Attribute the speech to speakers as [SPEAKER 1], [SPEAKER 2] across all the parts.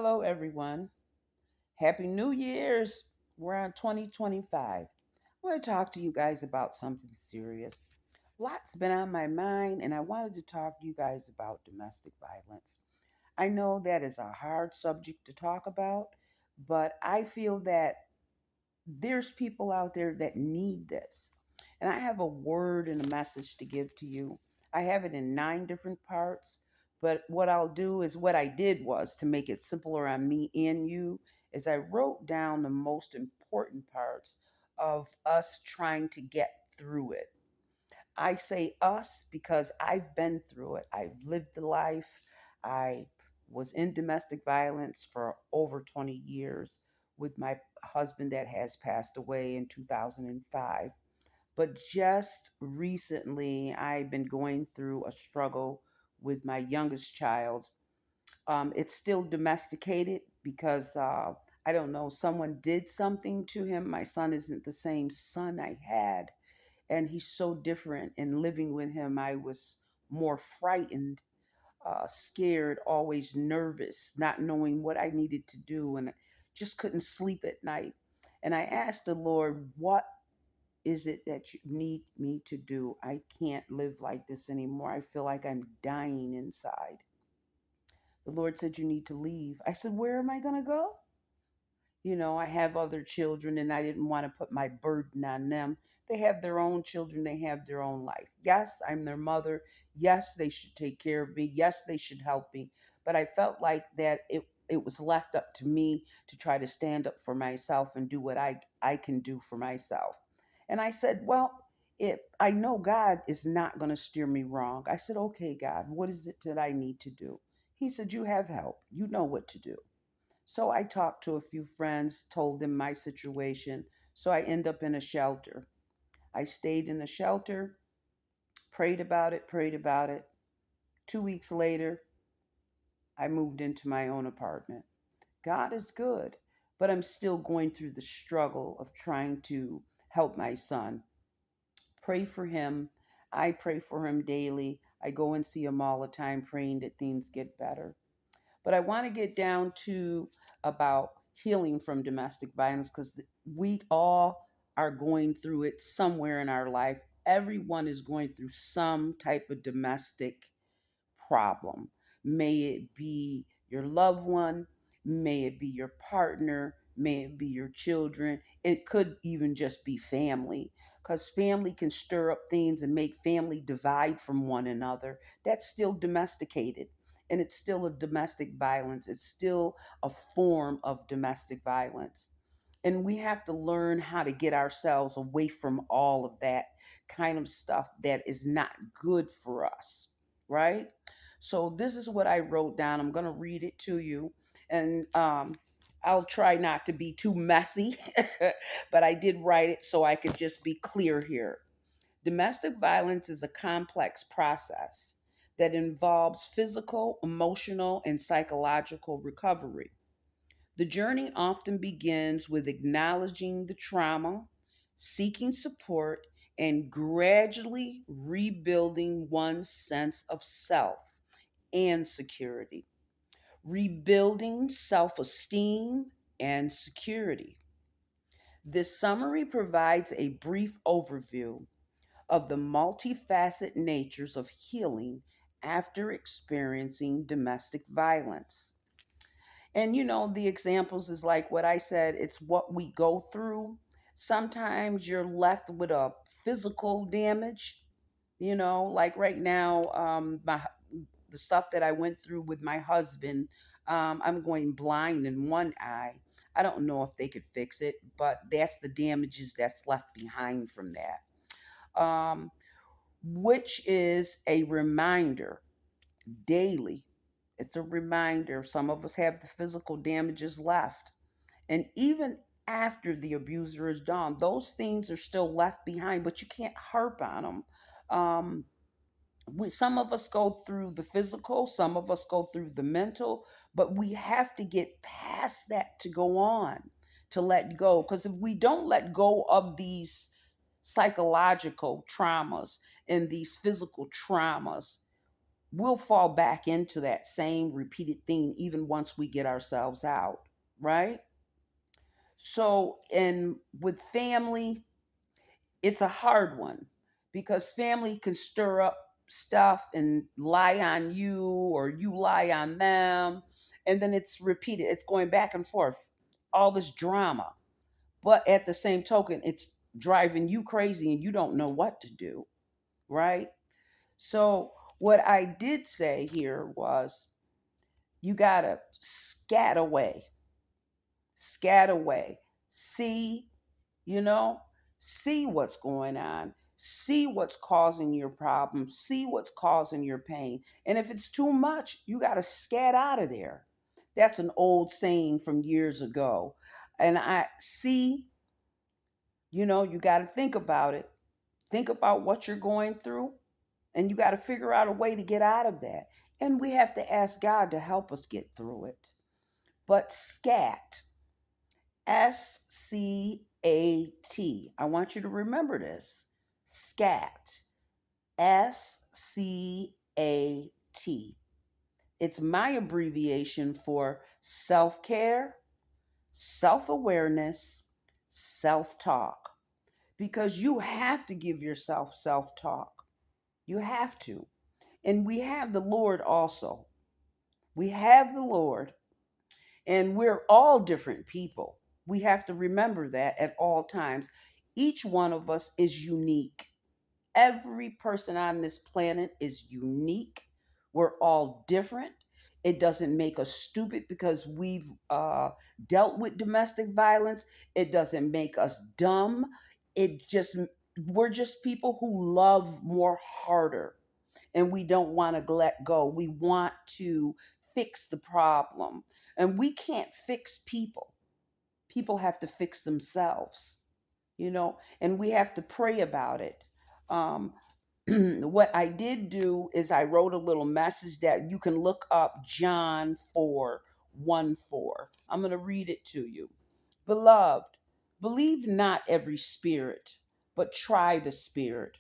[SPEAKER 1] Hello, everyone. Happy New Year's. We're on 2025. I want to talk to you guys about something serious. Lots been on my mind, and I wanted to talk to you guys about domestic violence. I know that is a hard subject to talk about, but I feel that there's people out there that need this. And I have a word and a message to give to you. I have it in nine different parts, but what I'll do is what I did was to make it simpler on me and you is I wrote down the most important parts of us trying to get through it. I say us because I've been through it. I've lived the life. I was in domestic violence for over 20 years with my husband that has passed away in 2005. But just recently, I've been going through a struggle with my youngest child. It's still domesticated because I don't know, someone did something to him. My son isn't the same son I had, and he's so different. And living with him, I was more frightened, scared, always nervous, not knowing what I needed to do, and just couldn't sleep at night. And I asked the Lord, what is it that you need me to do? I can't live like this anymore. I feel like I'm dying inside. The Lord said, you need to leave. I said, where am I going to go? I have other children and I didn't want to put my burden on them. They have their own children, they have their own life. Yes, I'm their mother. Yes, they should take care of me. Yes, they should help me. But I felt like that it was left up to me to try to stand up for myself and do what I can do for myself. And I said, well, I know God is not going to steer me wrong. I said, okay, God, what is it that I need to do? He said, you have help. You know what to do. So I talked to a few friends, told them my situation. So I end up in a shelter. I stayed in a shelter, prayed about it, prayed about it. 2 weeks later, I moved into my own apartment. God is good, but I'm still going through the struggle of trying to help my son. Pray for him. I pray for him daily. I go and see him all the time, praying that things get better. But I want to get down to about healing from domestic violence because we all are going through it somewhere in our life. Everyone is going through some type of domestic problem. May it be your loved one, may it be your partner, may it be your children. It could even just be family because family can stir up things and make family divide from one another. That's still domesticated. And it's still a domestic violence. It's still a form of domestic violence. And we have to learn how to get ourselves away from all of that kind of stuff that is not good for us, right? So this is what I wrote down. I'm going to read it to you. And I'll try not to be too messy, but I did write it so I could just be clear here. Domestic violence is a complex process that involves physical, emotional, and psychological recovery. The journey often begins with acknowledging the trauma, seeking support, and gradually rebuilding one's sense of self and security. Rebuilding self esteem and security. This summary provides a brief overview of the multifaceted natures of healing after experiencing domestic violence. And the examples is like what I said, it's what we go through. Sometimes you're left with a physical damage, like right now, the stuff that I went through with my husband, I'm going blind in one eye. I don't know if they could fix it, but that's the damages that's left behind from that. Which is a reminder daily. It's a reminder. Some of us have the physical damages left. And even after the abuser is done, those things are still left behind, but you can't harp on them. Um, some of us go through the physical, some of us go through the mental, but we have to get past that to go on, to let go. Because if we don't let go of these psychological traumas and these physical traumas, we'll fall back into that same repeated thing even once we get ourselves out, right? So, and with family, it's a hard one because family can stir up stuff and lie on you or you lie on them. And then it's repeated, it's going back and forth, all this drama. But at the same token, it's driving you crazy and you don't know what to do, right? So, what I did say here was you got to scat away, see, you know, see what's going on, see what's causing your problem, see what's causing your pain. And if it's too much, you got to scat out of there. That's an old saying from years ago. And I see, you got to think about it. Think about what you're going through, and you got to figure out a way to get out of that. And we have to ask God to help us get through it. But scat, SCAT. I want you to remember this. SCAT. SCAT. It's my abbreviation for self care, self awareness, self talk. Because you have to give yourself self talk. You have to. And we have the Lord also. We have the Lord, and we're all different people. We have to remember that at all times. Each one of us is unique. Every person on this planet is unique. We're all different. It doesn't make us stupid because we've dealt with domestic violence. It doesn't make us dumb. It just, we're just people who love more harder and we don't want to let go. We want to fix the problem. And we can't fix people. People have to fix themselves, and we have to pray about it. Um, what I did do is I wrote a little message that you can look up John 4:1-4. I'm going to read it to you. Beloved, believe not every spirit, but try the spirit,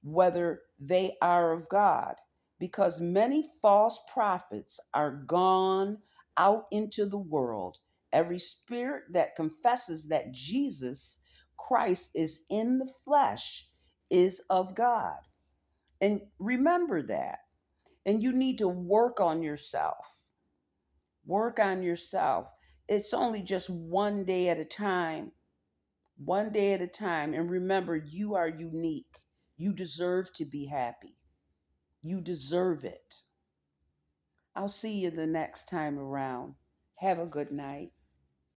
[SPEAKER 1] whether they are of God, because many false prophets are gone out into the world. Every spirit that confesses that Jesus Christ is in the flesh is of God. And remember that. And you need to work on yourself. Work on yourself. It's only just one day at a time, one day at a time. And remember, you are unique. You deserve to be happy. You deserve it. I'll see you the next time around. Have a good night.